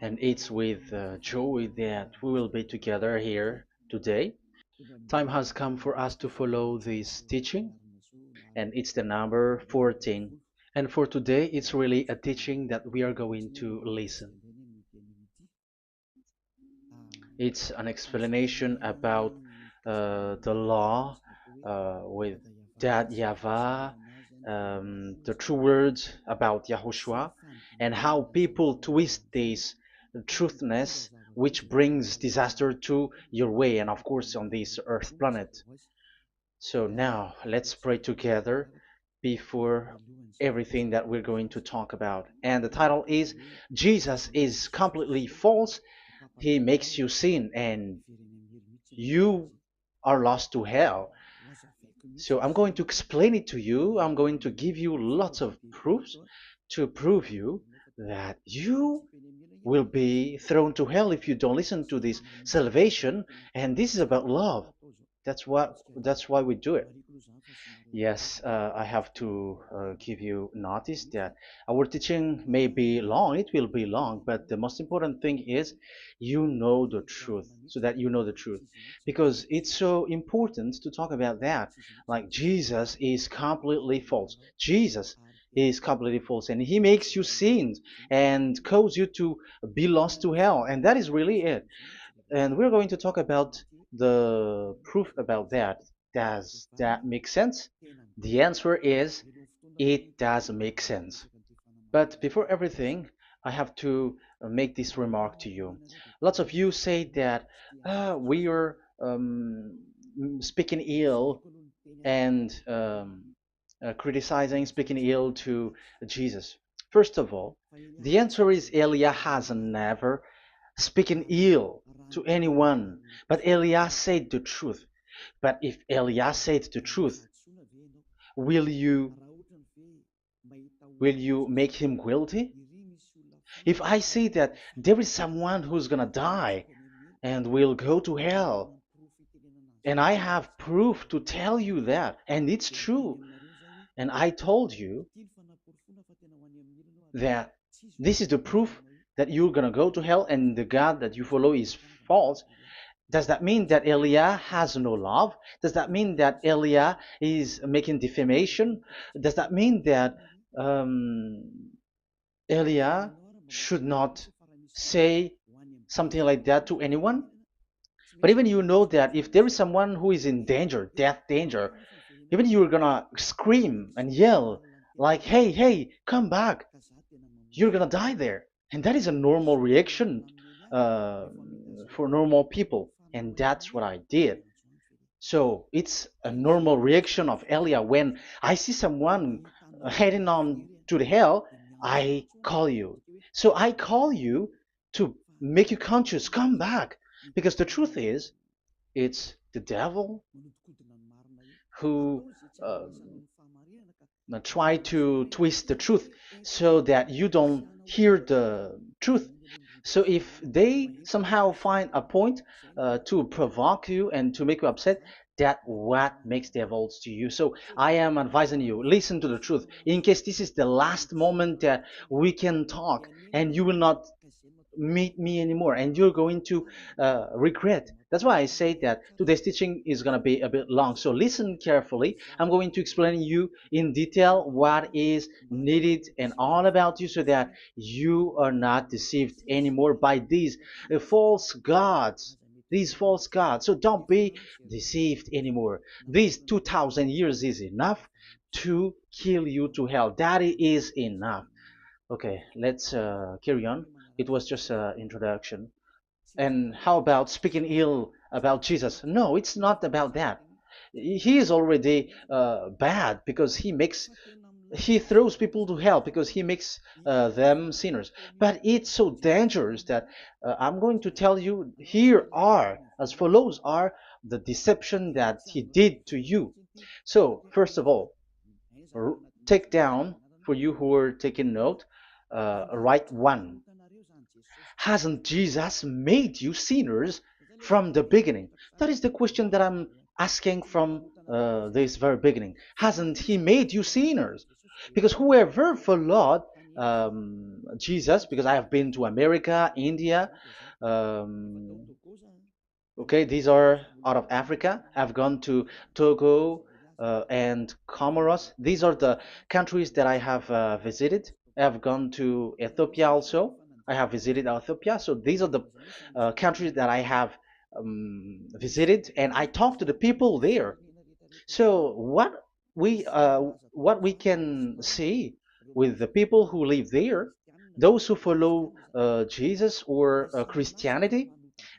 and it's with joy that we will be together here today. Time has come for us to follow this teaching, and it's the number 14. And for today, it's really a teaching that we are going to listen. It's an explanation about the law with that YAHVAH, the true words about YAHOSHUAH, and how people twist this truthness which brings disaster to your way and of course on this earth planet. So now let's pray together before everything that we're going to talk about. And the title is Jesus is completely false. He makes you sin and you are lost to hell. So I'm going to explain it to you. I'm going to give you lots of proofs to prove you that you will be thrown to hell if you don't listen to this salvation. And this is about love. That's why we do it. Yes, I have to give you notice that our teaching may be long, it will be long, but the most important thing is you know the truth, so that you know the truth. Because it's so important to talk about that. Like Jesus is completely false. Jesus is completely false, and he makes you sin and cause you to be lost to hell, and that is really it. And we're going to talk about the proof about that. Does that make sense? The answer is it does make sense. But before everything, I have to make this remark to you. Lots of you say that we are speaking ill and criticizing, speaking ill to Jesus. First of all, the answer is Elia has never speaking ill to anyone, but Elia said the truth. But if Elia said the truth, will you will you make him guilty? If I say that there is someone who's gonna die and will go to hell, and I have proof to tell you that, and it's true, and I told you that this is the proof that you're gonna go to hell and the God that you follow is false, does that mean that Elia has no love? Does that mean that Elia is making defamation? Does that mean that um, Elia should not say something like that to anyone? But even you know that if there is someone who is in danger, death danger, even you're gonna scream and yell like, "Hey, hey, come back! You're gonna die there." And that is a normal reaction uh, for normal people, and that's what I did. So it's a normal reaction of Elia when I see someone heading on to the hell, I call you. So I call you to make you conscious, come back. Because the truth is, it's the devil who try to twist the truth so that you don't hear the truth. So if they somehow find a point to provoke you and to make you upset, that what makes devils to you. So I am advising you, listen to the truth. In case this is the last moment that we can talk and you will not meet me anymore and you're going to regret. That's why I say that today's teaching is going to be a bit long, so listen carefully. I'm going to explain you in detail what is needed and all about you so that you are not deceived anymore by these false gods, so don't be deceived anymore. These 2000 years is enough to kill you to hell. That is enough. Okay, let's carry on. It was just an introduction. And how about speaking ill about Jesus? No, it's not about that. He is already bad because he throws people to hell because he makes them sinners. But it's so dangerous that I'm going to tell you here are as follows are the deception that he did to you. So first of all, take down for you who are taking note. Write one. Hasn't Jesus made you sinners from the beginning? That is the question that I'm asking from this very beginning. Hasn't he made you sinners? Because whoever followed Jesus, because I have been to America, India. Um, okay, these are out of Africa. I've gone to Togo and Comoros. These are the countries that I have visited. I have gone to Ethiopia also. I have visited Ethiopia. So these are the countries that I have visited, and I talked to the people there. So what we can see with the people who live there, those who follow Jesus or Christianity,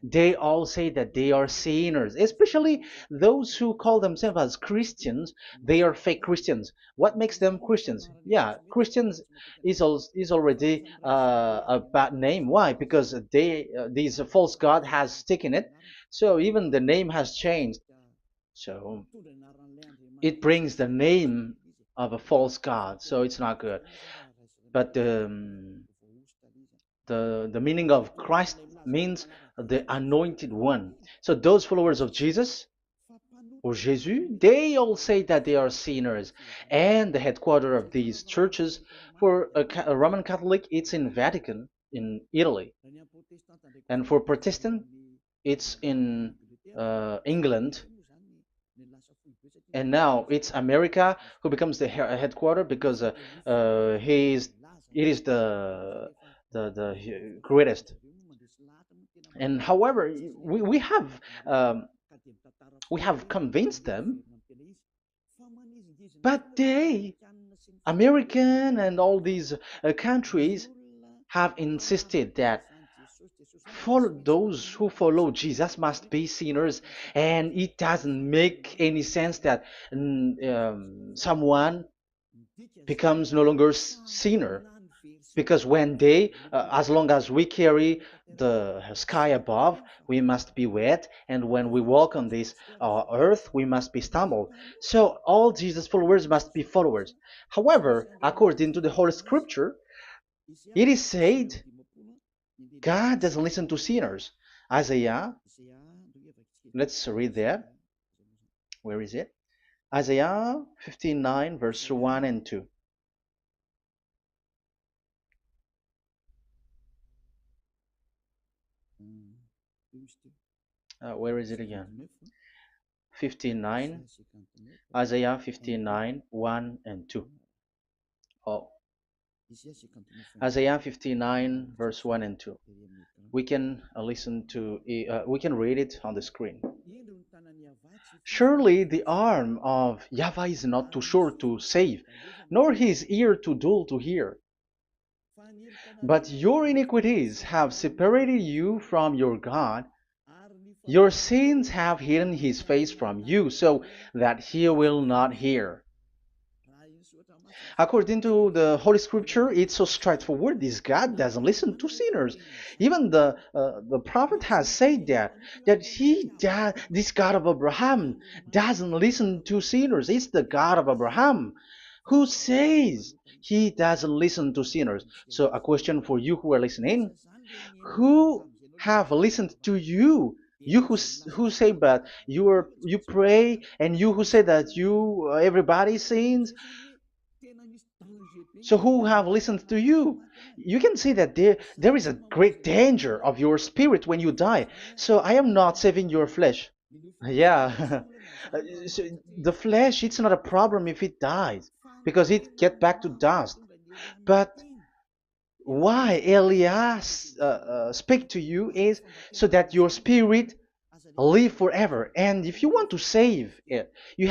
they all say that they are sinners, especially those who call themselves as Christians. They are fake Christians. What makes them Christians? Yeah, Christians is already a bad name. Why? Because these false god has taken it. So even the name has changed. So it brings the name of a false god, so it's not good. But the meaning of Christ means the anointed one. So those followers of Jesus or Jesus, they all say that they are sinners. And the headquarters of these churches for a Roman Catholic, it's in Vatican in Italy, and for Protestant, it's in England, and now it's America who becomes the headquarters because he is it is the greatest. And however, we have we have convinced them, but they, American and all these countries, have insisted that follow those who follow Jesus must be sinners, and it doesn't make any sense that someone becomes no longer sinner, because when they as long as we carry the sky above, we must be wet, and when we walk on this earth, we must be stumbled. So all Jesus followers must be followers. However, according to the Holy Scripture, it is said God doesn't listen to sinners. Isaiah, let's read that. Where is it? Isaiah 59, verse 1 and 2. Where is it again? 59, Isaiah 59, 1 and 2. Oh, Isaiah 59, verse 1 and 2. We can listen to, we can read it on the screen. Surely the arm of Yahweh is not too short to save, nor his ear too dull to hear. But your iniquities have separated you from your God. Your sins have hidden his face from you, so that he will not hear. According to the Holy Scripture, it's so straightforward. This God doesn't listen to sinners. Even the prophet has said this God of Abraham doesn't listen to sinners. It's the God of Abraham who says he doesn't listen to sinners. So a question for you who are listening: who have listened to you? You who say that you pray, and you who say that you everybody sins, so who have listened to you? You can see that there is a great danger of your spirit when you die. So I am not saving your flesh. Yeah. So the flesh, it's not a problem if it dies, because it get back to dust. But why Elias speak to you is so that your spirit live forever. And if you want to save it, you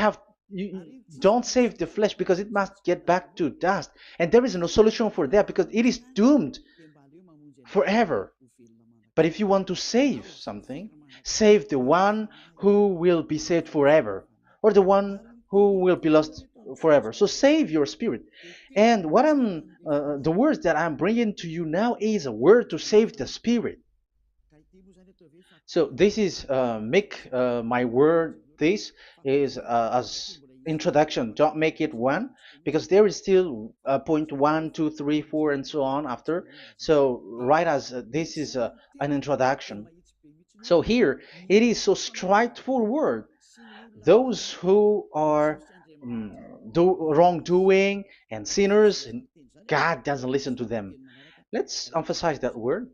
don't save the flesh, because it must get back to dust, and there is no solution for that because it is doomed forever. But if you want to save something, save the one who will be saved forever, or the one who will be lost forever. So save your spirit. And the words that I'm bringing to you now is a word to save the spirit. So this is make my word. This is as introduction. Don't make it one, because there is still point one, two, three, four, and so on after. So right as this is an introduction. So here it is so straightforward. Those who are do wrongdoing and sinners, God doesn't listen to them. Let's emphasize that word.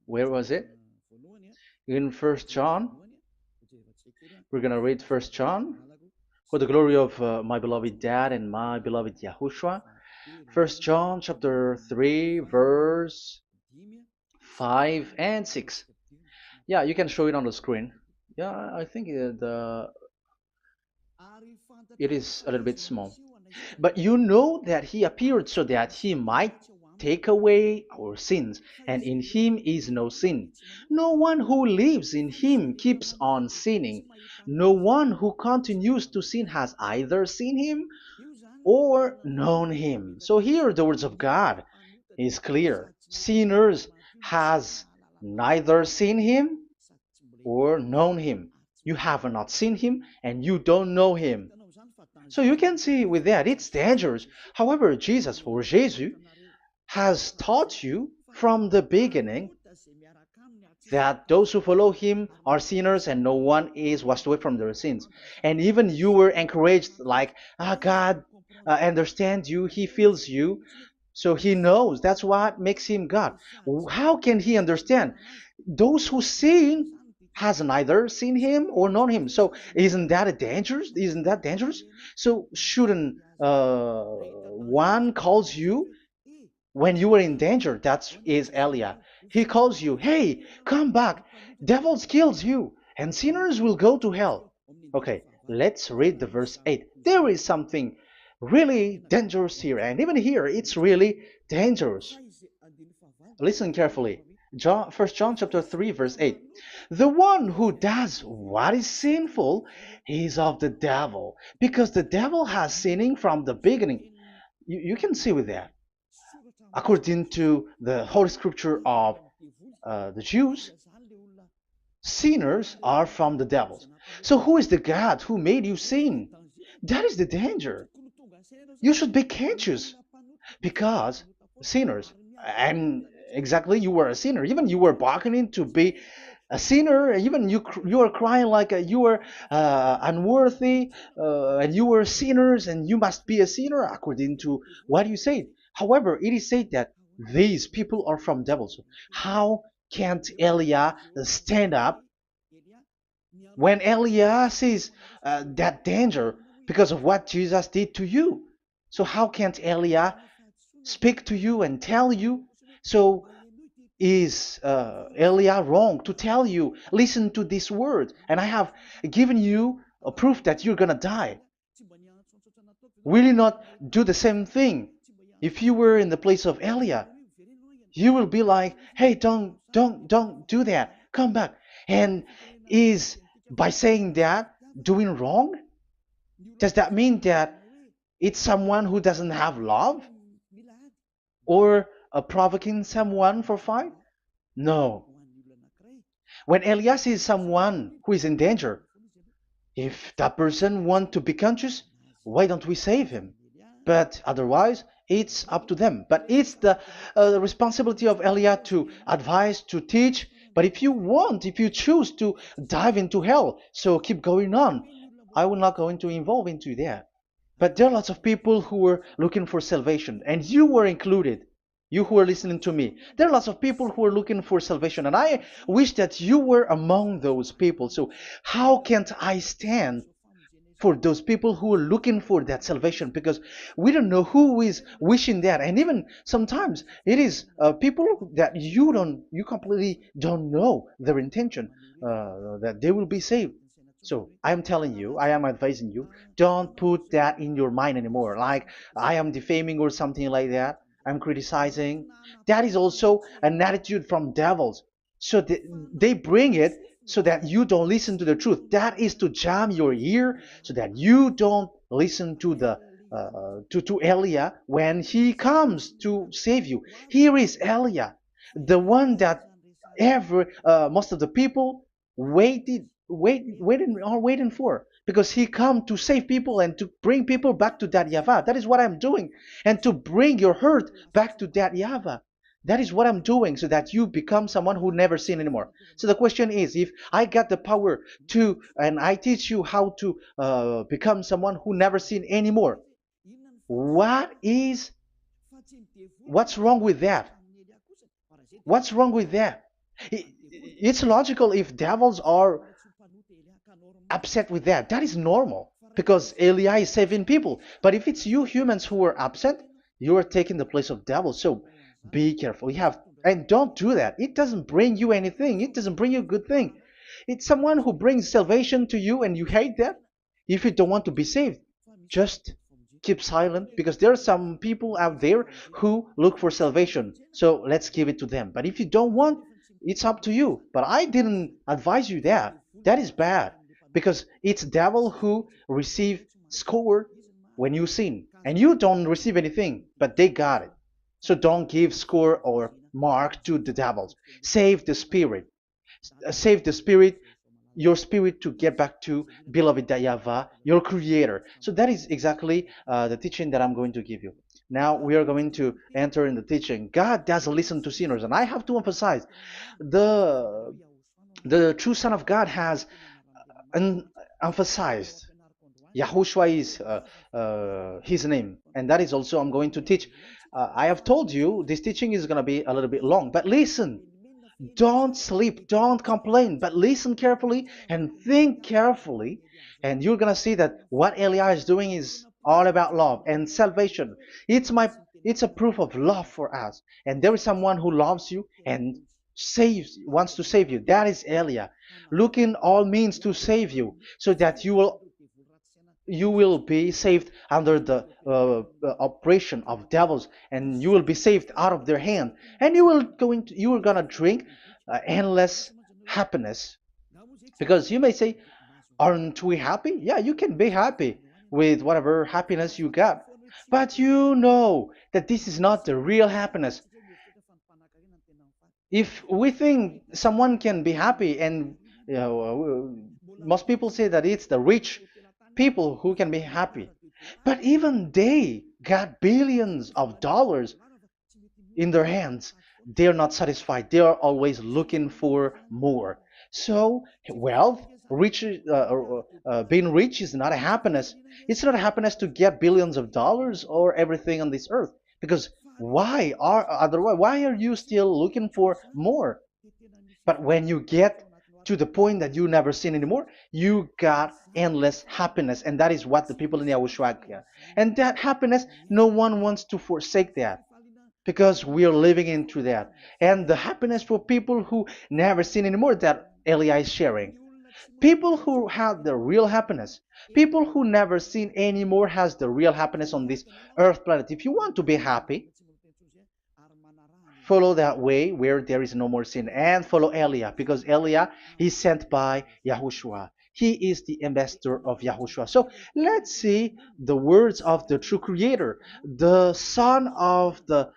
Where was it? In First John. We're gonna read First John. For the glory of my beloved Dad and my beloved Yahushua. First John chapter 3 verse 5 and 6. Yeah, you can show it on the screen. Yeah, I think it is a little bit small. But you know that he appeared so that he might take away our sins, and in him is no sin. No one who lives in him keeps on sinning. No one who continues to sin has either seen him or known him. So here the words of God is clear. Sinners has neither seen him or known him. You have not seen him and you don't know him. So you can see with that it's dangerous. However, Jesus or Jesus has taught you from the beginning that those who follow him are sinners and no one is washed away from their sins. And even you were encouraged like, God understands you, he feels you, so he knows. That's what makes him God. How can he understand? Those who sin has neither seen him or known him. So isn't that a dangerous? Isn't that dangerous? So shouldn't one calls you when you were in danger? That is Elia. He calls you, hey, come back. Devils kills you, and sinners will go to hell. Okay, let's read the verse 8. There is something really dangerous here, and even here it's really dangerous. Listen carefully. First John chapter 3 verse 8. The one who does what is sinful is of the devil, because the devil has sinning from the beginning. You can see with that. According to the Holy Scripture of the Jews, sinners are from the devils. So who is the God who made you sin? That is the danger. You should be conscious because sinners, and exactly you were a sinner. Even you were bargaining to be a sinner. Even you were crying like you were unworthy, and you were sinners, and you must be a sinner according to what you said. However, it is said that these people are from devils. How can't Elia stand up when Elia sees that danger because of what Jesus did to you? So how can't Elia speak to you and tell you? So is Elia wrong to tell you, listen to this word, and I have given you a proof that you're gonna die? Will you not do the same thing? If you were in the place of Elia, you will be like, hey, don't do that, come back. And is by saying that doing wrong? Does that mean that it's someone who doesn't have love, or provoking someone for fight? No. When Elias is someone who is in danger, if that person wants to be conscious, why don't we save him? But otherwise, it's up to them. But it's the responsibility of Elia to advise, to teach. But if you choose to dive into hell, so keep going on. I will not go into involve into that. But there are lots of people who were looking for salvation, and you were included. You who are listening to me, there are lots of people who are looking for salvation, and I wish that you were among those people. So how can't I stand for those people who are looking for that salvation? Because we don't know who is wishing that, and even sometimes it is people that you completely don't know their intention, that they will be saved. So I am telling you, I am advising you, don't put that in your mind anymore, like I am defaming or something like that. I'm criticizing. That is also an attitude from devils. So they bring it so that you don't listen to the truth. That is to jam your ear so that you don't listen to the to Elia when he comes to save you. Here is Elia, the one that most of the people waiting for, because he come to save people and to bring people back to that Yahvah. That is what I'm doing, and to bring your hurt back to that Yahvah. That is what I'm doing, so that you become someone who never sin anymore. So the question is, if I got the power and I teach you how to become someone who never sin anymore, What is what's wrong with that? What's wrong with that? It's logical if devils are upset with that. That is normal because Eli is saving people. But if it's you humans who are upset, you are taking the place of devils. So be careful. You have and don't do that. It doesn't bring you anything. It doesn't bring you a good thing. It's someone who brings salvation to you and you hate that. If you don't want to be saved, just keep silent because there are some people out there who look for salvation. So let's give it to them. But if you don't want, it's up to you. But I didn't advise you that. That is bad because it's devil who receive score when you sin and you don't receive anything, but they got it. So don't give score or mark to the devils. Save the spirit. Save the spirit, your spirit to get back to beloved Dayava, your creator. So that is exactly the teaching that I'm going to give you. Now we are going to enter in the teaching. God doesn't listen to sinners, and I have to emphasize the the true Son of God has emphasized. Yahushua is his name, and that is also I'm going to teach. I have told you this teaching is going to be a little bit long, but listen. Don't sleep, don't complain, but listen carefully and think carefully, and you're gonna see that what Eli is doing is all about love and salvation. It's a proof of love for us, and there is someone who loves you and wants to save you. That is Elia, looking all means to save you, so that you will be saved under the oppression of devils, and you will be saved out of their hand, and you are gonna drink endless happiness. Because you may say, aren't we happy? Yeah, you can be happy with whatever happiness you got, but you know that this is not the real happiness. If we think someone can be happy, and most people say that it's the rich people who can be happy, but even they got billions of dollars in their hands, they're not satisfied. They are always looking for more. So wealth, being rich is not a happiness. It's not a happiness to get billions of dollars or everything on this earth. Because why are you still looking for more? But when you get to the point that you never sin anymore, you got endless happiness, and that is what the people in Yahushua get. And that happiness, no one wants to forsake that because we are living into that. And the happiness for people who never sin anymore that Eli is sharing. People who have the real happiness, people who never sin anymore has the real happiness on this earth planet. If you want to be happy, follow that way where there is no more sin and follow Elia because Elia is sent by Yahushua. He is the ambassador of Yahushua. So let's see the words of the true creator, the son of the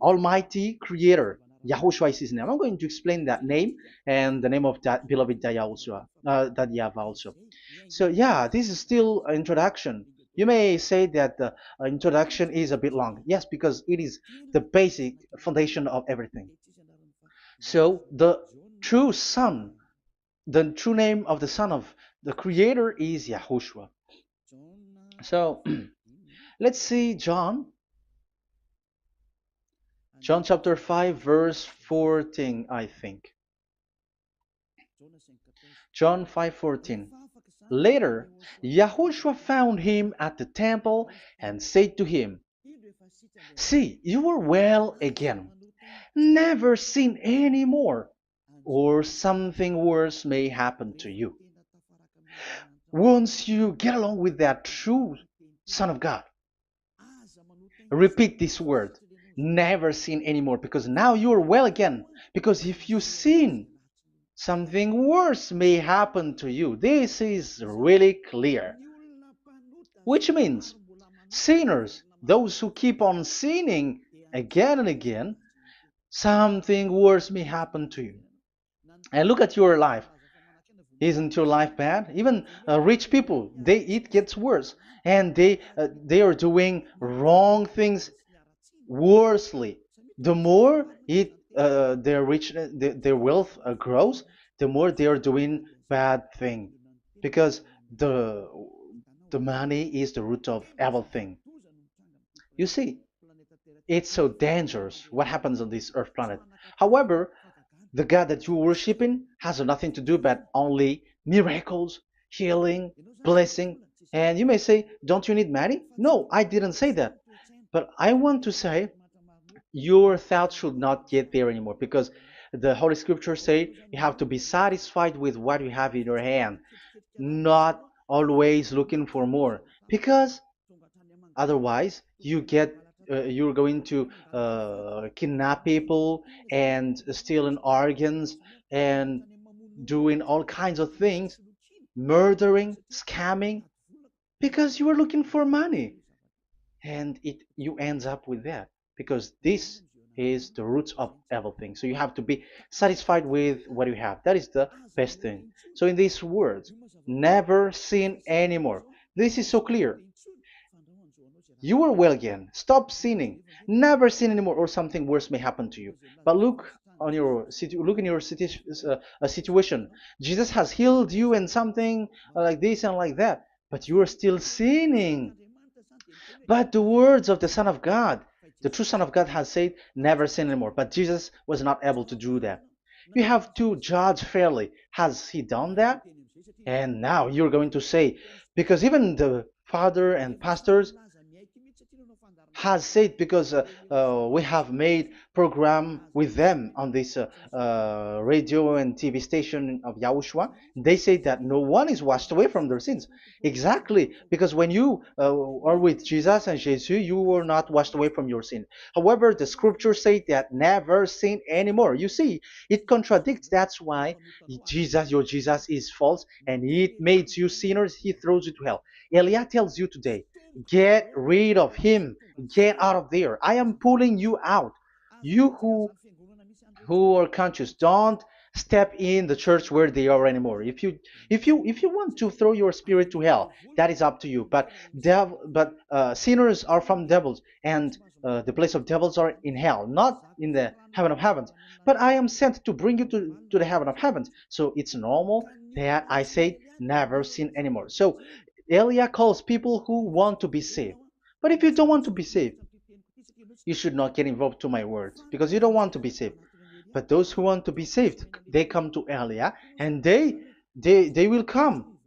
almighty creator. Yahushua is his name. I'm going to explain that name and the name of that beloved Yahushua, that Yahweh also. So yeah, this is still an introduction. You may say that the introduction is a bit long. Yes, because it is the basic foundation of everything. So true son, the true name of the son of the creator is Yahushua. So let's see John chapter 5 verse 14, I think. John 5:14. Later, Yahushua found him at the temple and said to him, "See, you are well again. Never sin any more, or something worse may happen to you." Once you get along with that true Son of God, repeat this word. Never sin anymore, because now you are well again. Because if you sin, something worse may happen to you. This is really clear. Which means sinners, those who keep on sinning again and again, something worse may happen to you. And look at your life. Isn't your life bad? Even rich people, it gets worse, and they are doing wrong things worsely. The more their wealth grows, the more they are doing bad thing, because the the money is the root of everything. You see, it's so dangerous what happens on this earth planet. However, the God that you're worshiping has nothing to do but only miracles, healing, blessing. And you may say, don't you need money? No, I didn't say that. But I want to say your thoughts should not get there anymore because the Holy Scriptures say you have to be satisfied with what you have in your hand, not always looking for more. Because otherwise, you're going to kidnap people and stealing organs and doing all kinds of things, murdering, scamming, because you are looking for money, and it you ends up with that because this is the roots of everything. So you have to be satisfied with what you have. That is the best thing. So in these words, never sin anymore. This is so clear. You are well again. Stop sinning. Never sin anymore, or something worse may happen to you. But look in your situation. Jesus has healed you and something like this and like that, but you are still sinning. But the words of the Son of God, the true Son of God, has said, "Never sin anymore." But Jesus was not able to do that. You have to judge fairly. Has he done that? And now you're going to say, because even the father and pastors has said, because we have made program with them on this radio and TV station of Yahushua. They say that no one is washed away from their sins. Exactly, because when you are with Jesus and Jesus, you were not washed away from your sin. However, the scriptures say that never sin anymore. You see, it contradicts. That's why your Jesus is false, and it makes you sinners. He throws you to hell. Elia tells you today, get rid of him. Get out of there. I am pulling you out. You who are conscious, don't step in the church where they are anymore. If you want to throw your spirit to hell, that is up to you. But sinners are from devils, and the place of devils are in hell, not in the heaven of heavens. But I am sent to bring you to the heaven of heavens. So it's normal that I say never sin anymore. So Elia calls people who want to be saved. But if you don't want to be saved, you should not get involved to my words because you don't want to be saved. But those who want to be saved, they come to Elia, and they will come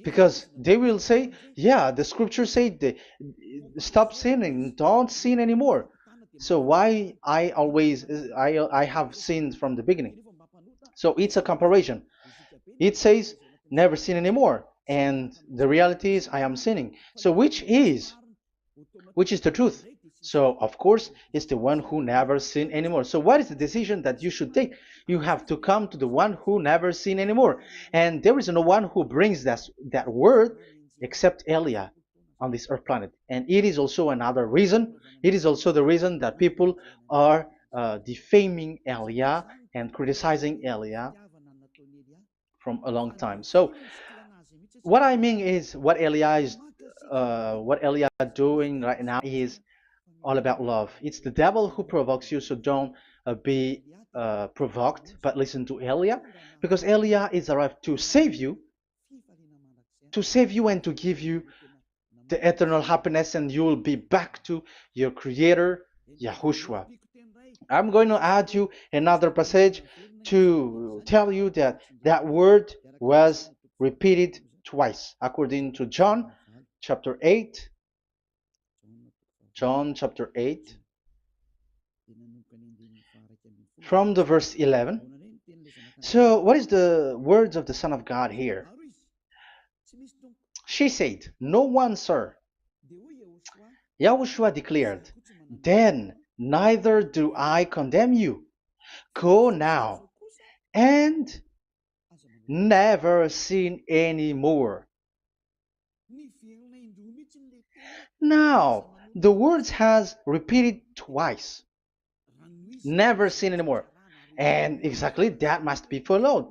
because they will say, yeah, the scriptures say stop sinning, don't sin anymore. So why I have sinned from the beginning? So it's a comparison. It says never sin anymore, and the reality is I am sinning. So which is the truth? So, of course, it's the one who never sin anymore. So, what is the decision that you should take? You have to come to the one who never sin anymore. And there is no one who brings that word except Elia on this earth planet. And it is also another reason. It is also the reason that people are defaming Elia and criticizing Elia from a long time. So, what I mean is what Elia doing right now is all about love. It's the devil who provokes you, so don't be provoked, but listen to Elia, because Elia is arrived to save you and to give you the eternal happiness, and you will be back to your Creator, Yahushua. I'm going to add you another passage to tell you that that word was repeated twice, according to chapter 8, John chapter 8, from the verse 11. So, what is the words of the Son of God here? She said, "No one, sir." Yahushua declared, "Then neither do I condemn you. Go now and never sin any more." Now, the words has repeated twice. Never sin anymore. And exactly that must be followed.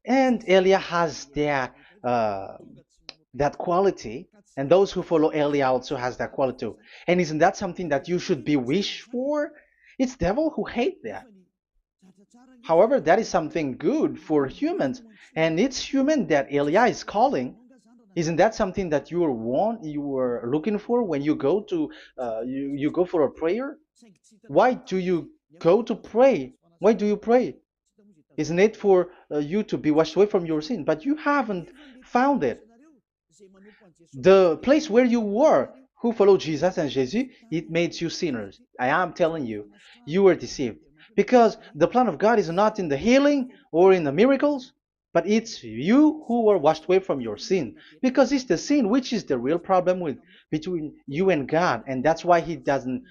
And Elia has that quality, and those who follow Elia also has that quality too. And isn't that something that you should be wish for? It's devil who hate that. However, that is something good for humans, and it's human that Elia is calling. Isn't that something that you were looking for when you go to you go for a prayer? Why do you go to pray? Why do you pray? Isn't it for you to be washed away from your sin? But you haven't found it. The place where you were, who followed Jesus and Jesus, it made you sinners. I am telling you, you were deceived. Because the plan of God is not in the healing or in the miracles, but it's you who were washed away from your sin. Because it's the sin which is the real problem with between you and God, and that's why He doesn't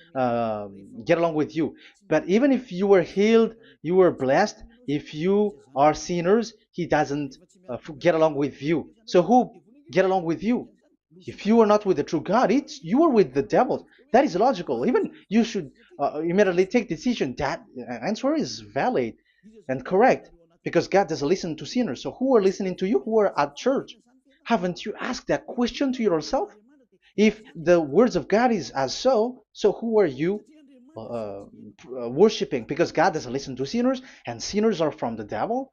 get along with you. But even if you were healed, you were blessed. If you are sinners, He doesn't get along with you. So who get along with you? If you are not with the true God, it's you are with the devil. That is logical. Even you should immediately take decision. That answer is valid and correct because God doesn't listen to sinners. So who are listening to you? Who are at church? Haven't you asked that question to yourself? If the words of God is as so who are you worshiping? Because God doesn't listen to sinners, and sinners are from the devil.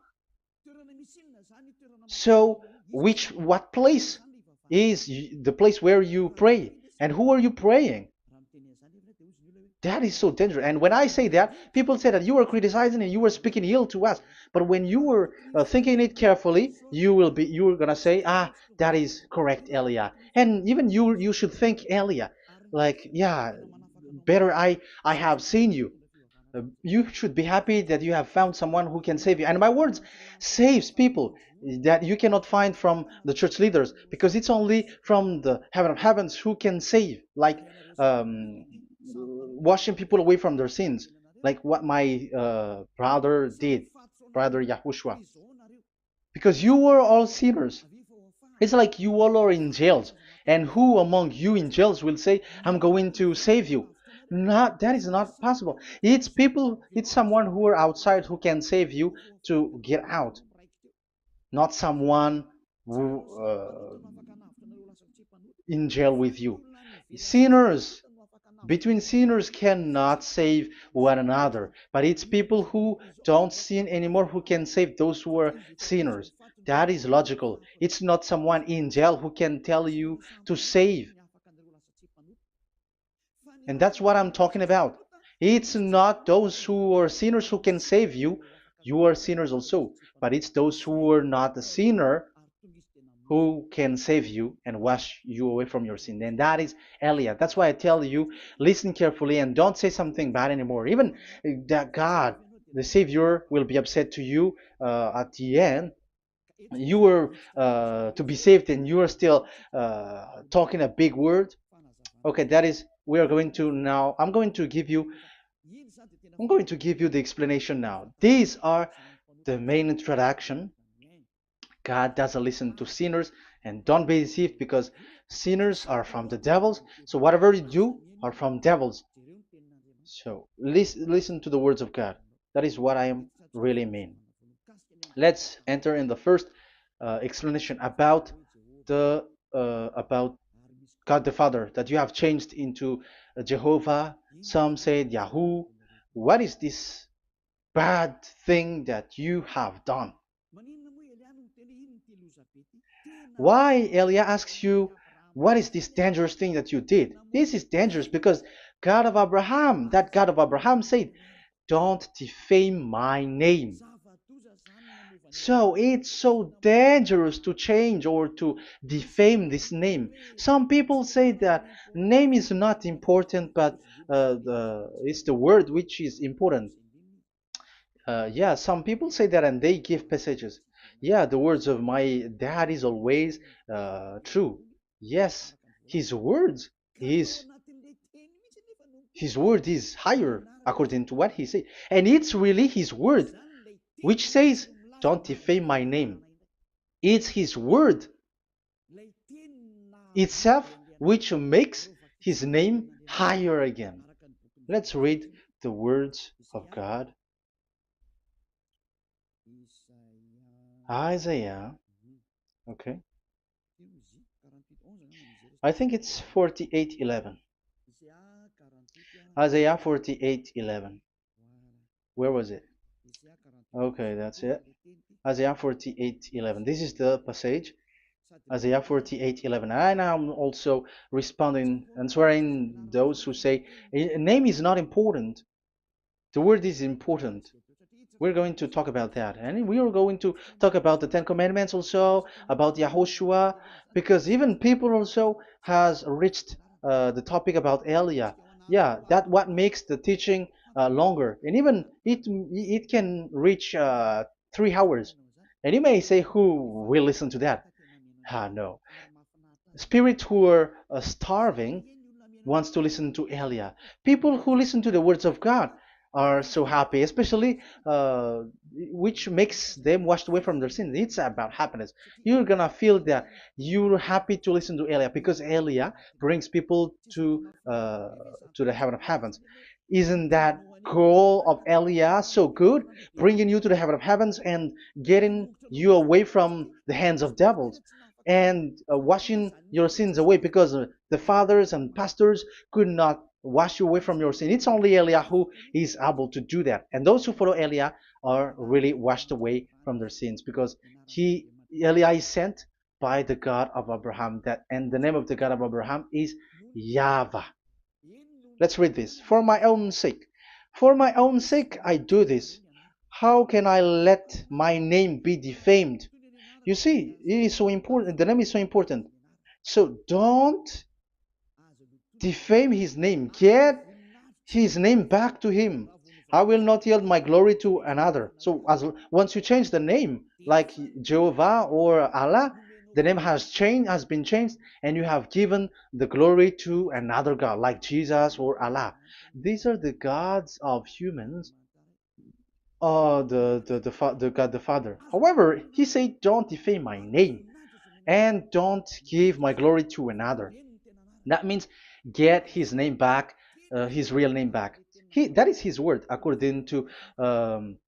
So, what place is the place where you pray? And who are you praying? That is so dangerous. And when I say that, people say that you were criticizing and you were speaking ill to us. But when you were thinking it carefully, you were gonna say, that is correct, Elia. And even you should think Elia, like, yeah, better I have seen you. You should be happy that you have found someone who can save you. And my words saves people that you cannot find from the church leaders because it's only from the heaven of heavens who can save, like um, washing people away from their sins, like what my brother did, brother Yahushua. Because you were all sinners. It's like you all are in jails. And who among you in jails will say, I'm going to save you? Not that is not possible. It's people, it's someone who are outside who can save you to get out, not someone who in jail with you. Sinners, between sinners cannot save one another, but it's people who don't sin anymore who can save those who are sinners. That is logical. It's not someone in jail who can tell you to save. And that's what I'm talking about. It's not those who are sinners who can save you. You are sinners also. But it's those who are not a sinner who can save you and wash you away from your sin. And that is Eliah. That's why I tell you, listen carefully and don't say something bad anymore. Even that God, the Savior, will be upset to you at the end. You were to be saved and you are still talking a big word. Okay, that is, we are going to now, I'm going to give you the explanation now. These are the main introduction. God doesn't listen to sinners, and don't be deceived because sinners are from the devils. So whatever you do are from devils. So listen to the words of God. That is what I am really mean. Let's enter in the first explanation about God the Father that you have changed into Jehovah. Some said Yahoo. What is this bad thing that you have done? Why Elia asks you, what is this dangerous thing that you did? This is dangerous because God of Abraham, that God of Abraham said, don't defame my name. So it's so dangerous to change or to defame this name. Some people say that name is not important, but it's the word which is important. Yeah, some people say that and they give passages. Yeah, the words of my dad is always true. Yes, his words is his word is higher according to what he said. And it's really his word which says, don't defame my name. It's his word itself which makes his name higher again. Let's read the words of God. Isaiah, okay. I think it's 48:11. Isaiah 48:11. Where was it? Okay, that's it. Isaiah 48:11. This is the passage. Isaiah 48:11. And I'm also responding, answering those who say a name is not important. The word is important. We're going to talk about that. And we are going to talk about the Ten Commandments also, about Yahushua, because even people also has reached the topic about Elia. Yeah, that what makes the teaching longer. And even it can reach 3 hours. And you may say, who will listen to that? Ah, no. Spirits who are starving wants to listen to Elia. People who listen to the words of God are so happy, especially which makes them washed away from their sins. It's about happiness. You're gonna feel that you're happy to listen to Elia because Elia brings people to the heaven of heavens. Isn't that goal of Elia so good, bringing you to the heaven of heavens and getting you away from the hands of devils? And washing your sins away because the fathers and pastors could not wash you away from your sin. It's only Elia who is able to do that. And those who follow Elia are really washed away from their sins because Elia is sent by the God of Abraham. And the name of the God of Abraham is YAHVAH. Let's read this. For my own sake. For my own sake I do this. How can I let my name be defamed? You see, it is so important. The name is so important. So don't defame his name. Get his name back to him. I will not yield my glory to another. So once you change the name, like Jehovah or Allah, the name has been changed, and you have given the glory to another God, like Jesus or Allah. These are the gods of humans, the God the Father. However, he said, "Don't defame my name, and don't give my glory to another." That means get his name back, his real name back. That is his word, according to um,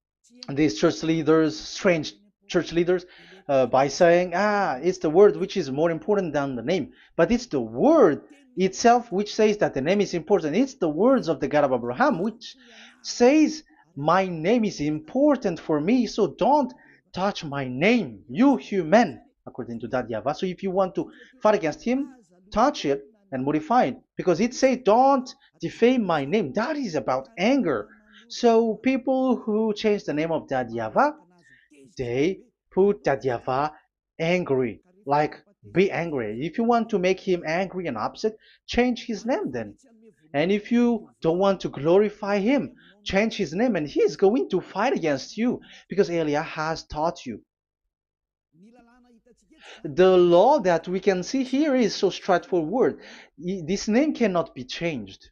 these church leaders, strange church leaders, by saying, it's the word which is more important than the name. But it's the word itself which says that the name is important. It's the words of the God of Abraham which says, my name is important for me, so don't touch my name, you human, according to that YAHVAH. So if you want to fight against him, touch it and modify it, because it says, don't defame my name. That is about anger. So people who change the name of that YAHVAH, they put that YAHVAH angry, like be angry. If you want to make him angry and upset, change his name then. And if you don't want to glorify him, change his name and he's going to fight against you because Elia has taught you. The law that we can see here is so straightforward. This name cannot be changed.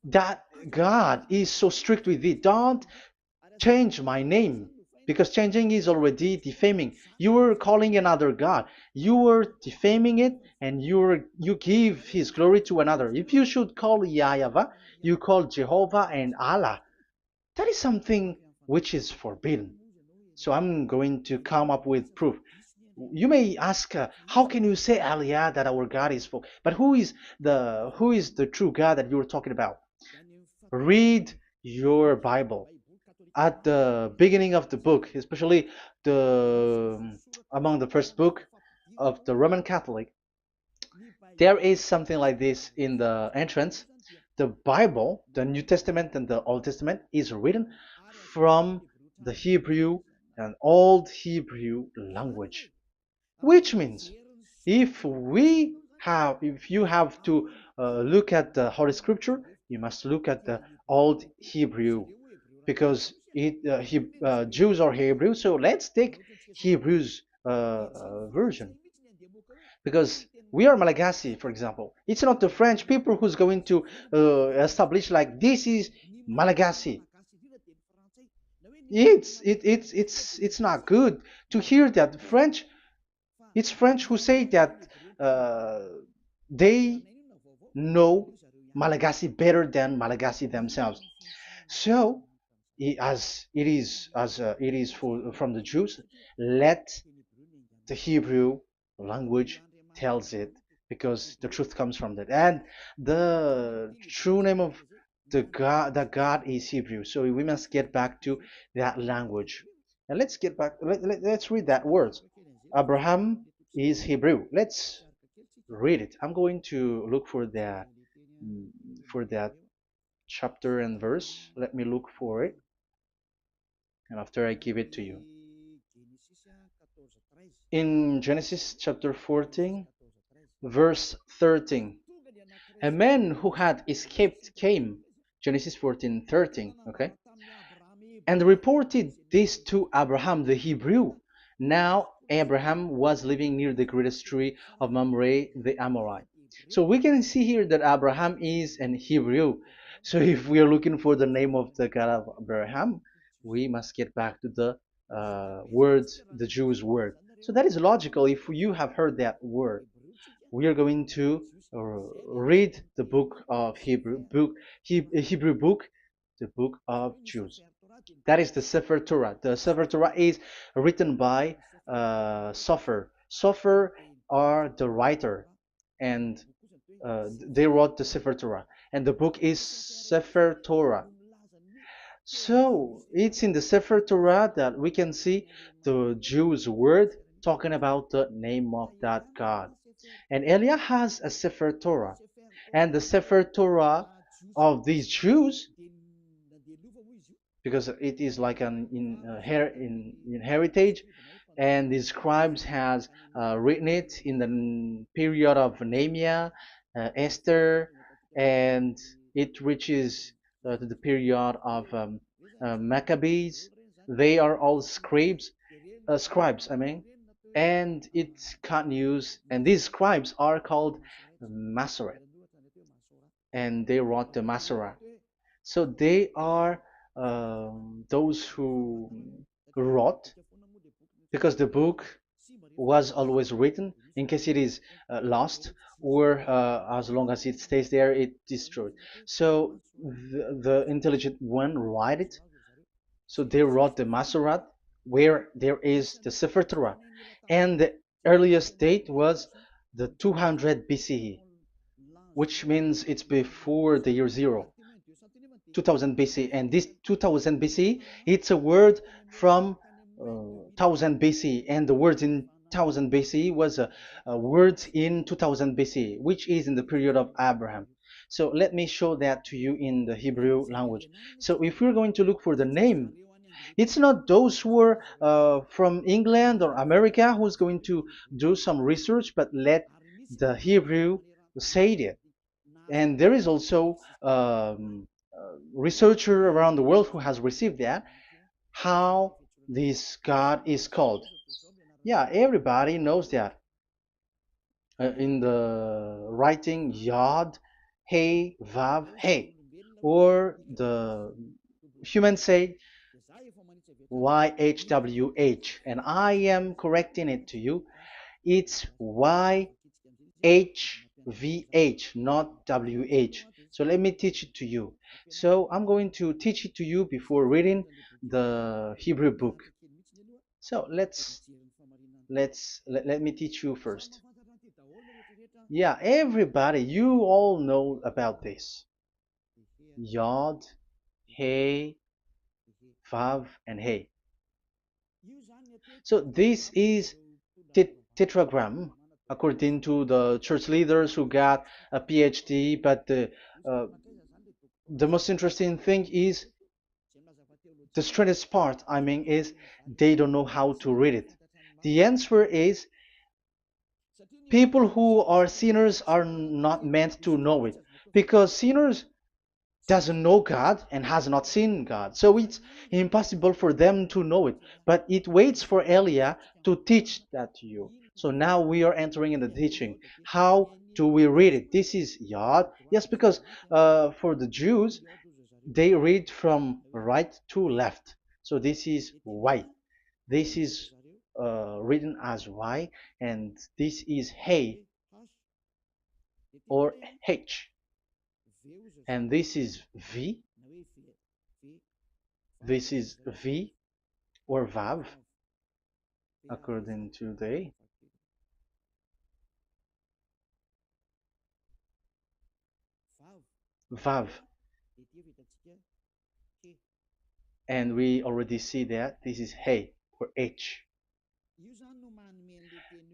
That God is so strict with it. Don't change my name, because changing is already defaming. You are calling another God. You are defaming it, and you give his glory to another. If you should call YAHVAH, you call Jehovah and Allah. That is something which is forbidden. So I'm going to come up with proof. You may ask, how can you say Aliyah that our God is full? But who is the true God that you're talking about? Read your Bible. At the beginning of the book, especially the among the first book of the Roman Catholic, there is something like this in the entrance. The Bible, the New Testament and the Old Testament, is written from the Hebrew and Old Hebrew language, which means if you have to look at the Holy Scripture, you must look at the Old Hebrew, because Jews are Hebrew. So let's take Hebrew's version, because we are Malagasy, for example. It's not the French people who's going to establish like this is Malagasy. It's not good to hear that French. It's French who say that uh, they know Malagasy better than Malagasy themselves. So, as it is from the Jews, let the Hebrew language tells it, because the truth comes from that, and the true name of the God is Hebrew. So we must get back to that language. And let's get back. Let's read that word. Abraham is Hebrew. Let's read it. I'm going to look mm, for that chapter and verse. Let me look for it, and after I give it to you. In Genesis chapter 14, verse 13, a man who had escaped came, Genesis 14:13, okay, and reported this to Abraham the Hebrew. Now Abraham was living near the greatest tree of Mamre the Amorite. So we can see here that Abraham is an Hebrew. So if we are looking for the name of the God of Abraham, we must get back to the word, the Jews word. So that is logical. If you have heard that word, we are going to read the book of Hebrew book, the book of Jews. That is the Sefer Torah. The Sefer Torah is written by Sofer. Sofer are the writer, and they wrote the Sefer Torah, and the book is Sefer Torah. So it's in the Sefer Torah that we can see the Jews' word talking about the name of that God. And Elia has a Sefer Torah, and the Sefer Torah of these Jews, because it is like an in heritage, and the scribes has written it in the period of Nehemiah, Esther, and it reaches to the period of Maccabees. They are all scribes, I mean, and it continues, and these scribes are called Masoret, and they wrote the Masorah. So they are those who wrote, because the book was always written in case it is lost, or as long as it stays there, it destroyed. So the intelligent one write it. So they wrote the Masorat, where there is the Sefer Torah, and the earliest date was the 200 BCE, which means it's before the year zero. 2000 BC, and this 2000 BC, it's a word from 1000 BC, and the word in 1000 BC was a word in 2000 BC, which is in the period of Abraham. So let me show that to you in the Hebrew language. So if we're going to look for the name, it's not those who are from England or America who's going to do some research, but let the Hebrew say it. And there is also researcher around the world who has received that, how this God is called. Yeah, everybody knows that. In the writing Yod, Hey, Vav, Hey, or the humans say YHWH, and I am correcting it to you. It's YHVH, not WH. So let me teach it to you. So I'm going to teach it to you before reading the Hebrew book. So let me teach you first. Yeah, everybody, you all know about this. Yod, Hey, Vav, and Hey. So this is tetragram, according to the church leaders who got a PhD. But the most interesting thing is, the strangest part, I mean, is they don't know how to read it. The answer is, people who are sinners are not meant to know it, because sinners doesn't know God and has not seen God. So it's impossible for them to know it. But it waits for Elia to teach that to you. So now we are entering in the teaching. How do we read it? This is Yod. Yes, because for the Jews, they read from right to left. So this is Y. This is written as Y, and this is Hey or H. And this is V. This is V or Vav, according to the Vav. And we already see that this is Hey. or H.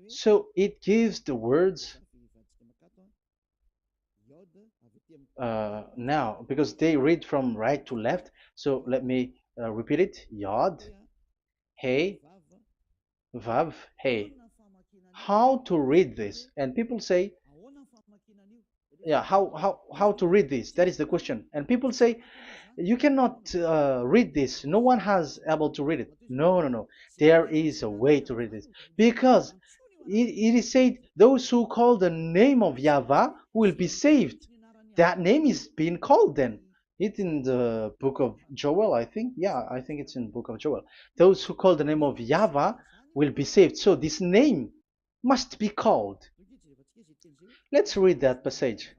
So it gives the words now because they read from right to left. So let me repeat it. Yod, Hey, Vav, Hey. How to read this? And people say, yeah, how to read this? That is the question. And people say, you cannot read this. No one has able to read it. No, no, no. There is a way to read this because it is said those who call the name of Yahweh will be saved. That name is being called then. It's in the book of Joel, I think. Yeah, I think it's in the book of Joel. Those who call the name of Yahweh will be saved. So this name must be called. Let's read that passage.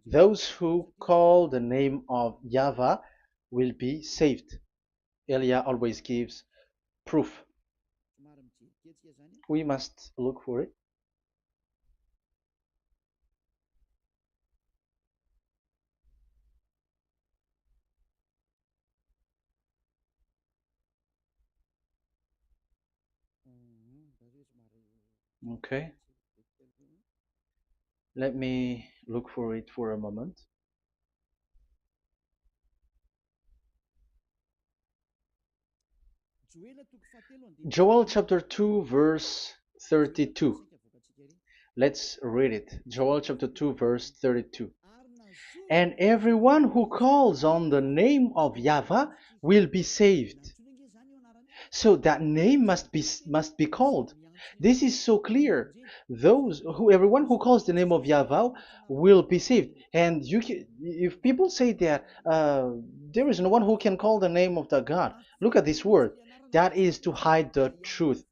Those who call the name of Yahweh will be saved. Elia always gives proof. We must look for it. Okay, let me look for it for a moment. Joel chapter 2, verse 32. Let's read it. Joel chapter 2, verse 32. And everyone who calls on the name of Yahweh will be saved. So that name must be called. This is so clear. Everyone who calls the name of Yahweh will be saved. And if people say that there is no one who can call the name of the God, look at this word. That is to hide the truth,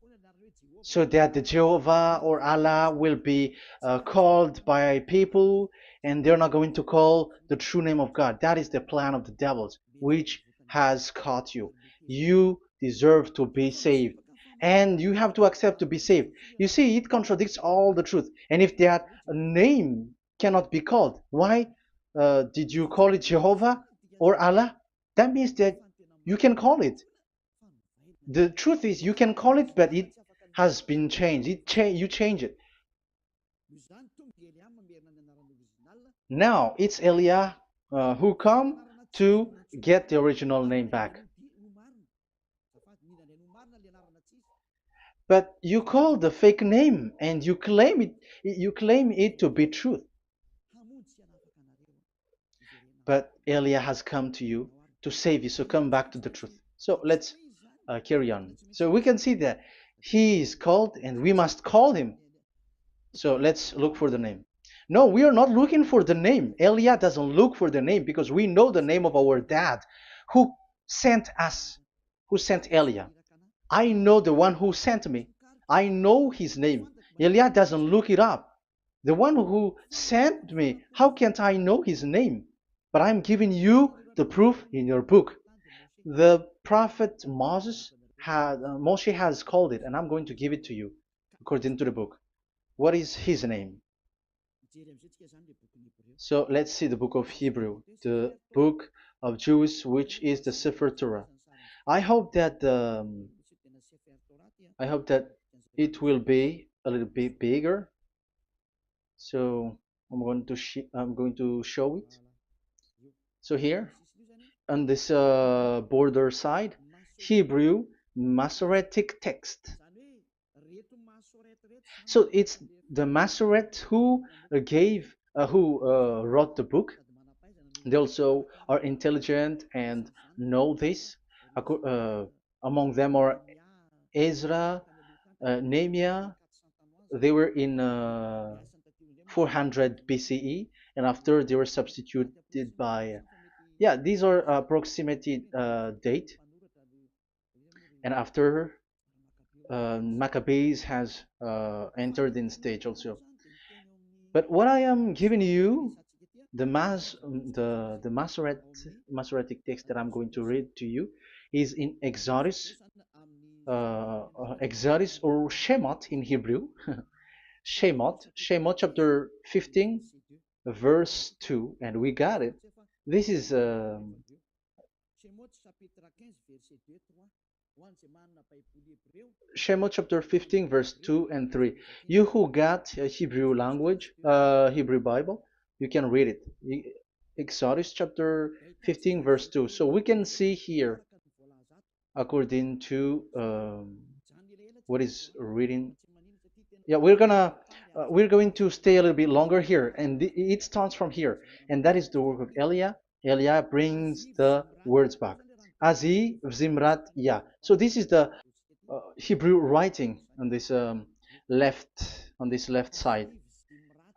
so that the Jehovah or Allah will be called by people, and they're not going to call the true name of God. That is the plan of the devils, which has caught you. You deserve to be saved, and you have to accept to be saved. You see, it contradicts all the truth. And if that name cannot be called, why did you call it Jehovah or Allah? That means that you can call it. The truth is, you can call it, but it has been changed. You change it. Now it's Elia who come to get the original name back. But you call the fake name and you claim it. You claim it to be truth. But Elia has come to you to save you. So come back to the truth. So let's carry on. So we can see that he is called and we must call him. So let's look for the name. No, we are not looking for the name. Elia doesn't look for the name because we know the name of our dad who sent us, who sent Elia. I know the one who sent me. I know his name. Elia doesn't look it up. The one who sent me, how can't I know his name? But I'm giving you the proof in your book. The prophet Moshe has called it, and I'm going to give it to you according to the book. What is his name? So let's see the book of Hebrew, the book of Jews, which is the Sefer Torah. I hope that it will be a little bit bigger. So I'm going to show it. So here on this border side, Hebrew Masoretic text. So it's the Masoret who wrote the book. They also are intelligent and know this. Among them are Ezra, Nehemiah. They were in 400 BCE, and after they were substituted by, yeah, these are approximated date. And after Maccabees has entered in stage also. But what I am giving you, the Masoretic text that I'm going to read to you, is in Exodus or Shemot in Hebrew, Shemot chapter 15, verse 2, and we got it. This is Shemot chapter 15, verse 2 and 3. You who got a Hebrew language, Hebrew Bible, you can read it. Exodus chapter 15, verse 2. So we can see here, according to what is reading. Yeah, we're going to stay a little bit longer here, and it starts from here, and that is the work of Eliah. Eliah brings the words back. Azi Zimrat Ya. So this is the Hebrew writing on this left side.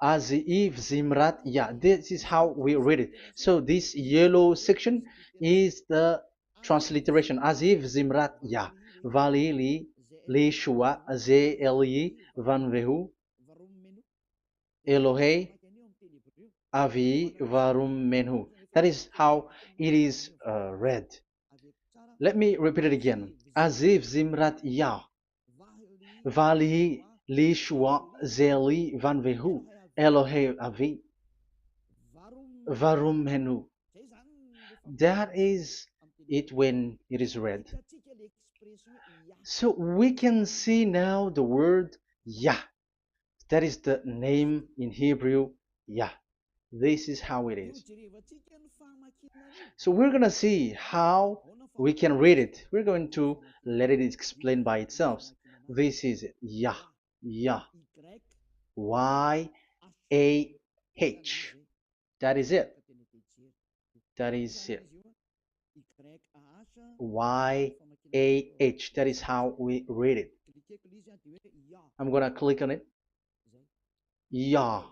Aziv Zimrat Ya. This is how we read it. So this yellow section is the transliteration. Aziv Zimrat Ya. Vali li shua ze eli van vehu Elohei avi varum menhu. That is how it is read. Let me repeat it again. Aziv Zimrat Ya. Vali li shua ze eli van vehu Elohei avi varum menhu. That is it when it is read. So we can see now the word Yah. That is the name in Hebrew, Yah. This is how it is. So we're going to see how we can read it. We're going to let it explain by itself. This is it. Yah. Yah. Y-A-H. That is it. That is it. Y-A-H. That is how we read it. I'm going to click on it. Yah.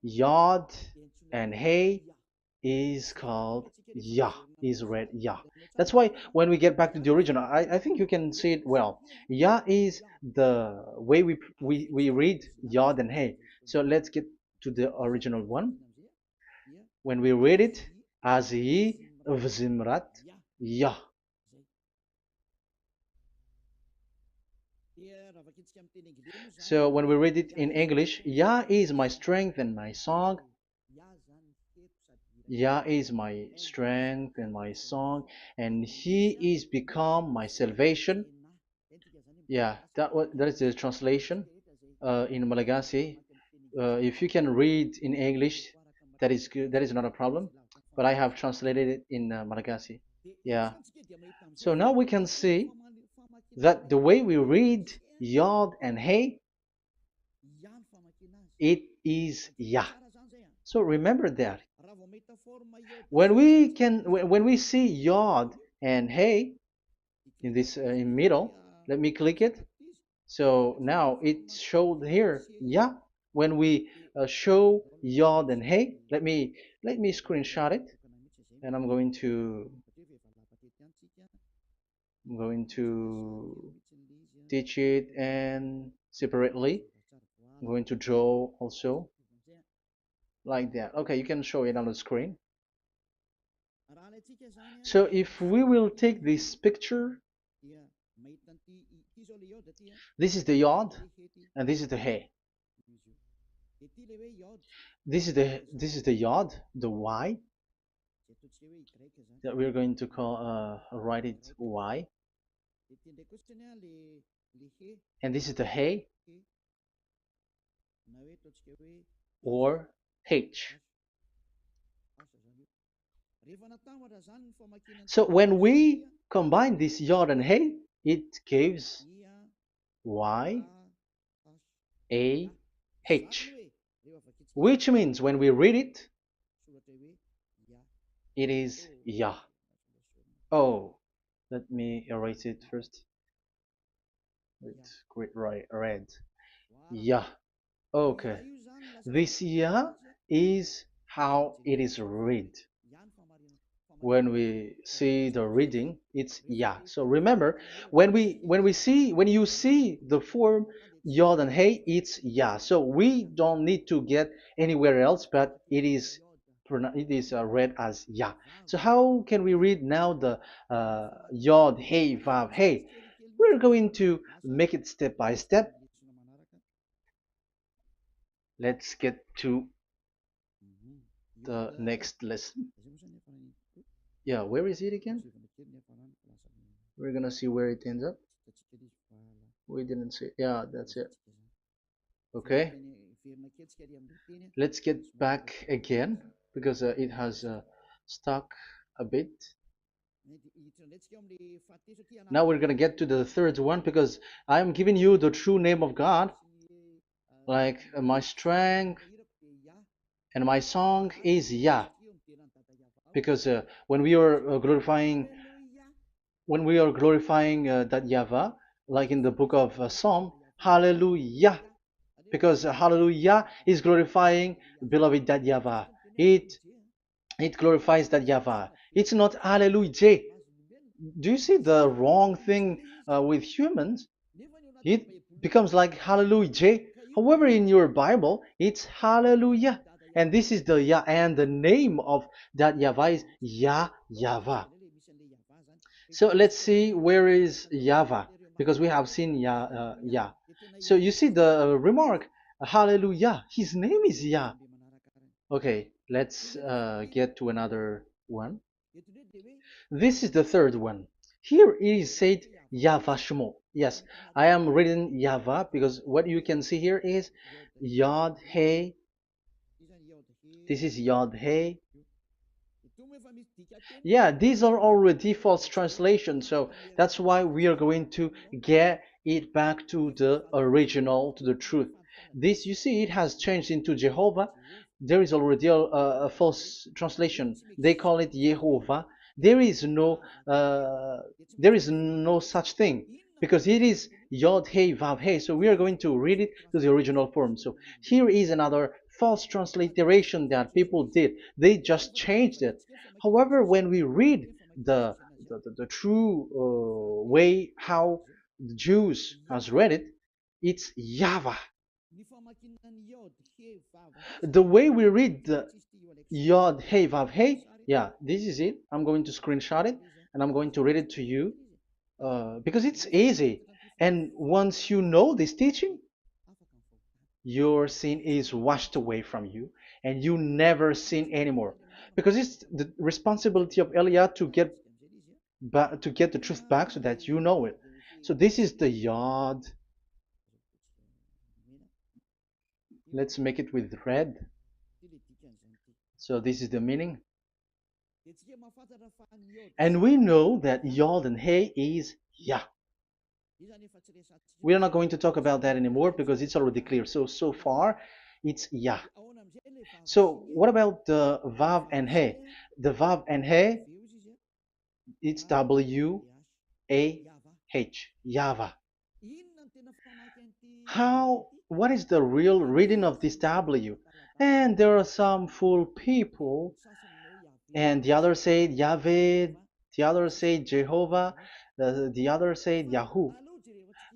Yod and Hey is called Yah, is read Yah. That's why when we get back to the original, I think you can see it well. Yah is the way we read Yod and Hey. So let's get to the original one. When we read it, Azi Vzimrat Yah. So when we read it in English, Yah is my strength and my song. Yah is my strength and my song, and He is become my salvation. Yeah, that is the translation in Malagasy. If you can read in English, that is good. That is not a problem. But I have translated it in Malagasy. Yeah. So now we can see that the way we read Yod and Hey, it is Yah. So remember that when we see Yod and Hey in this in middle, let me click it. So now it showed here, yeah. When we show Yod and Hey, let me screenshot it, and I'm going to teach it and separately. I'm going to draw also like that. Okay, you can show it on the screen. So if we will take this picture, this is the Yod and this is the Hey. This is the Yod, the Y that we're going to call write it Y, and this is the Hey or H. So when we combine this Yod and Hey, it gives Y A H, which means when we read it, it is Yah. Oh, let me erase it first with great red. Yah. Okay. This Yah is how it is read. When we see the reading, it's Yah. So remember, when you see the form Yod and Hey, it's Yah. So we don't need to get anywhere else, but it is read as Yah. So how can we read now the Yod, Hey, Vav, Hey? We're going to make it step by step. Let's get to the next lesson. Yeah, where is it again? We're gonna see where it ends up. We didn't see. Yeah, that's it. Okay. Let's get back again because it has stuck a bit. Now we're gonna get to the third one because I'm giving you the true name of God, like my strength and my song is Yah. Because when we are glorifying that Yahweh, like in the book of Psalm, Hallelujah, because Hallelujah is glorifying beloved that Yahweh. It it glorifies that Yahweh. It's not Hallelujah. Do you see the wrong thing with humans? It becomes like Hallelujah. However, in your Bible, it's Hallelujah. And this is the Yah, and the name of that Yahweh is Yahweh. So let's see where is Yahweh, because we have seen Yah. So you see the remark, Hallelujah. His name is Yah. Okay, let's get to another one. This is the third one. Here it is said YAHVAH. Yes, I am reading Yahvah because what you can see here is Yod Hey. This is Yod Hey. Yeah, these are already false translations, so that's why we are going to get it back to the original, to the truth. This, you see, it has changed into Jehovah. There is already a false translation. They call it Yehovah. There is no, uh, there is no such thing because it is Yod Hey Vav Hey. So we are going to read it to the original form. So here is another false transliteration that people did. They just changed it. However, when we read the true way how the Jews has read it, it's Yahweh. The way we read the Yod Hey Vav Hey, yeah, this is it. I'm going to screenshot it and I'm going to read it to you because it's easy. And once you know this teaching, your sin is washed away from you and you never sin anymore because it's the responsibility of Eliah to get back, to get the truth back so that you know it. So this is the Yod. Let's make it with red. So this is the meaning, and we know that Yod and Hey is Yah. We are not going to talk about that anymore because it's already clear. So far it's Yah. So what about the Vav and He? The Vav and He, it's W A H, Yahvah. What is the real reading of this W? And there are some fool people, and the others say Yahweh, the others say Jehovah, the others say Yahoo.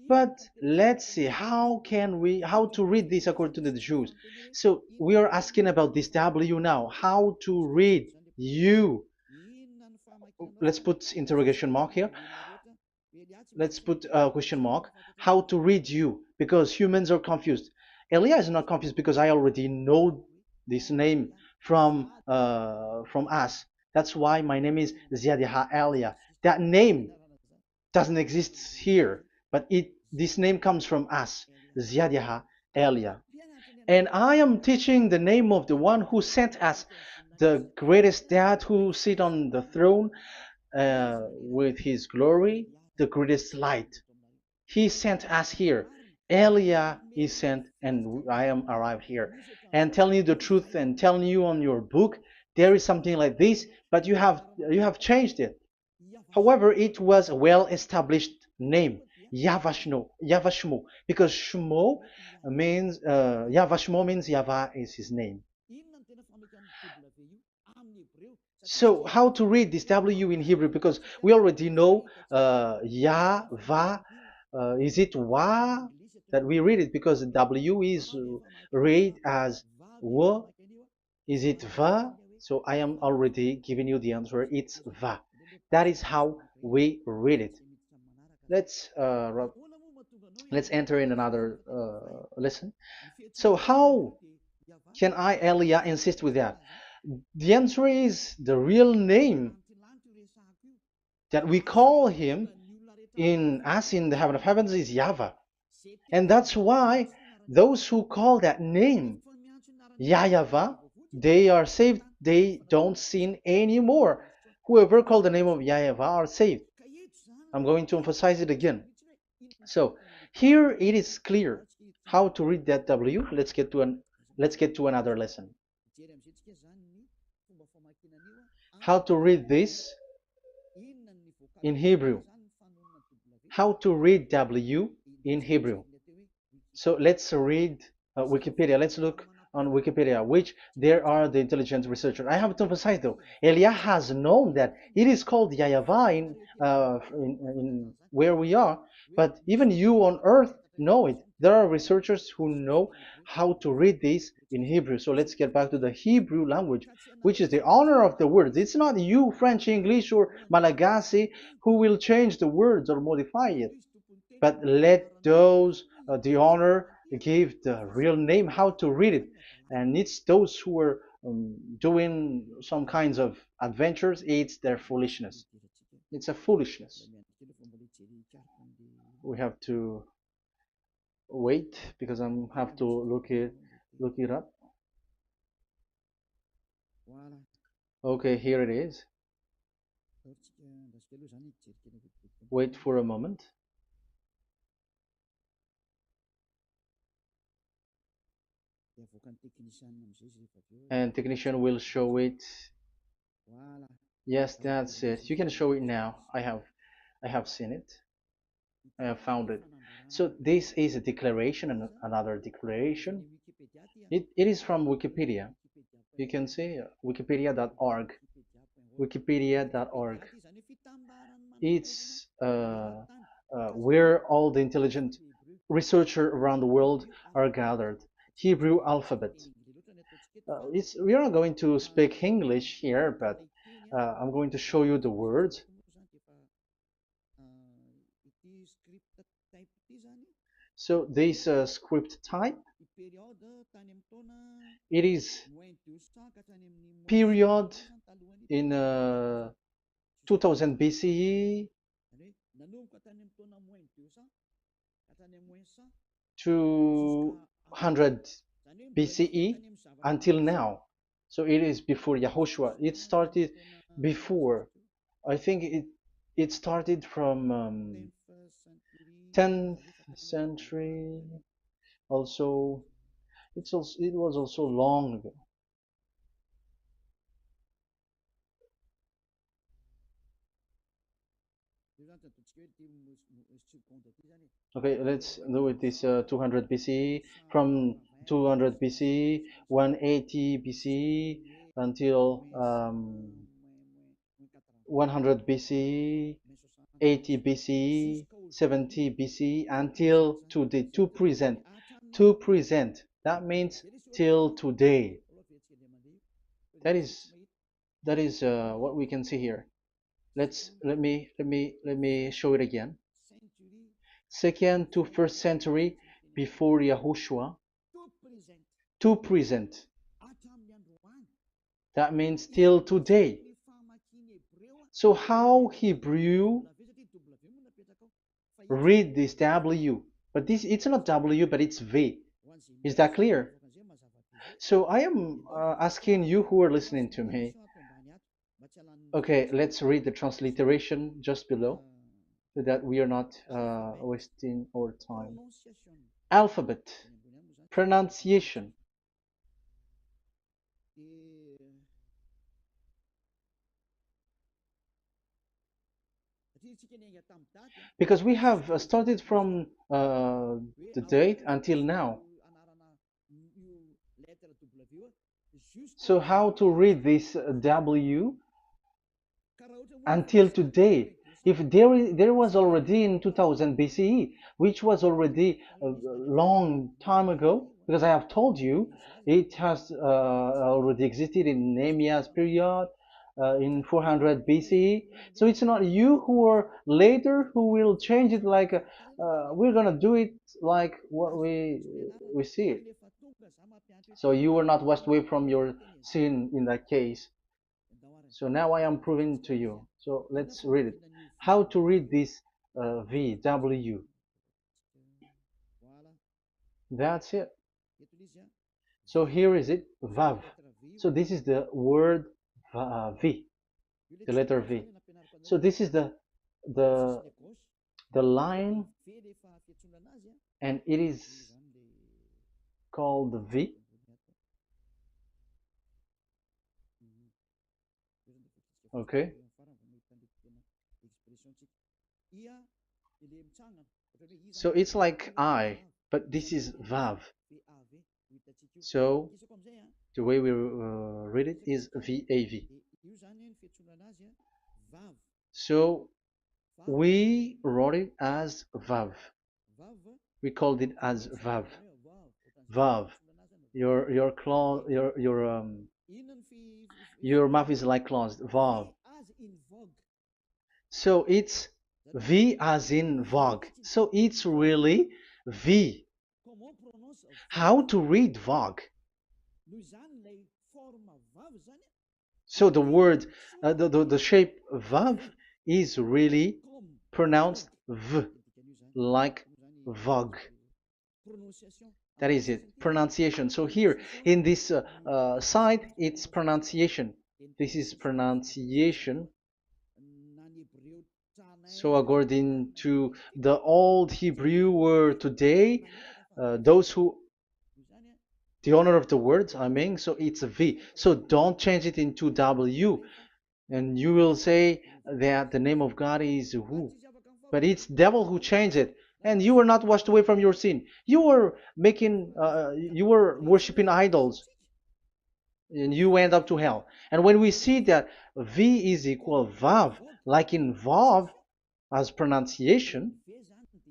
But let's see how to read this according to the Jews. So we are asking about this W now. How to read you? Let's put interrogation mark here. Let's put a question mark. How to read you? Because humans are confused. Elia is not confused because I already know this name from us. That's why my name is Ziadiha Elia. That name doesn't exist here, but this name comes from us, Ziadiha Elia. And I am teaching the name of the one who sent us, the greatest dad who sit on the throne with his glory, the greatest light. He sent us here. Elia is sent, and I am arrived here. And telling you the truth and telling you on your book, there is something like this, but you have changed it. However, it was a well-established name, Yahvah, because Shmo means Yahvah means Yahvah is his name. So how to read this W in Hebrew? Because we already know Yahvah. Is it Wa that we read it? Because W is read as W. Is it Va? So I am already giving you the answer. It's Va. That is how we read it. Let's enter in another lesson. So how can I, Elia, insist with that? The answer is the real name that we call him in as in the heaven of heavens is YAHVAH. And that's why those who call that name YAHVAH, they are saved. They don't sin anymore. Whoever called the name of YAHVAH are saved. I'm going to emphasize it again. So here it is clear how to read that W. Let's get to another lesson. How to read this in Hebrew. How to read W in Hebrew. So let's read Wikipedia. Let's look on Wikipedia, which there are the intelligent researchers. I have to emphasize though, Elia has known that it is called YAHVAH in where we are, but even you on earth know it. There are researchers who know how to read this in Hebrew. So let's get back to the Hebrew language, which is the honor of the words. It's not you, French, English, or Malagasy, who will change the words or modify it, but let those the honor give the real name how to read it. And it's those who are doing some kinds of adventures, it's their foolishness. It's a foolishness. We have to wait because I have to look it up. Okay, here it is. Wait for a moment. And technician will show it. Yes, that's it. You can show it now. I have seen it. I have found it. So this is a declaration and another declaration. It is from Wikipedia. You can see wikipedia.org. Wikipedia.org. It's where all the intelligent researchers around the world are gathered. Hebrew alphabet. We are not going to speak English here, but I'm going to show you the words. So this script type, it is period in 2000 BCE, 200 BCE until now. So it is before Yahushua. It started before. I think it started from 10th century. Also, it was also long ago. Okay, let's do it this 200 BCE, from 200 BCE, 180 BCE until 100 BCE, 80 BCE, 70 BCE until today, to present. To present. That means till today. That is what we can see here. Let me show it again. Second to first century before Yahushua, to present. That means till today. So how Hebrew read this W? But this it's not W, but it's V. Is that clear? So I am asking you who are listening to me. Okay, let's read the transliteration just below, so that we are not wasting our time. Alphabet, pronunciation. Because we have started from the date until now. So how to read this W until today? If there was already in 2000 BCE, which was already a long time ago, because I have told you it has already existed in Nehemiah's period, in 400 BCE. So it's not you who are later who will change it like we're gonna do it like what we see it. So you were not washed away from your sin in that case. So now I am proving to you. So let's read it. How to read this V, W. That's it. So here is it, Vav. So this is the word V, the letter V. So this is the the line, and it is called V. Okay. So it's like I, but this is Vav. So the way we read it is VAV. So we wrote it as Vav. We called it as Vav. Vav. Your claw, your mouth is like closed. Vav. So it's V as in Vogue. So it's really V. How to read Vogue? So the word, the shape Vav is really pronounced V, like Vogue. That is it, pronunciation. So here in this side, it's pronunciation. This is pronunciation. So according to the old Hebrew word today, those who the owner of the word, I mean, so it's a V. So don't change it into W, and you will say that the name of God is who, but it's devil who changed it, and you were not washed away from your sin. You were you were worshiping idols, and you went up to hell. And when we see that V is equal Vav, like in Vav as pronunciation,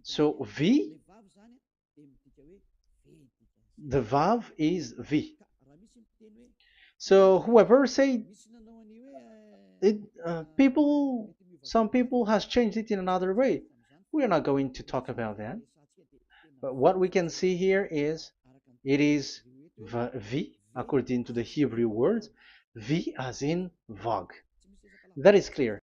so V, the Vav is V. So whoever say it, some people has changed it in another way. We are not going to talk about that. But what we can see here is it is V according to the Hebrew word, V as in Vogue. That is clear.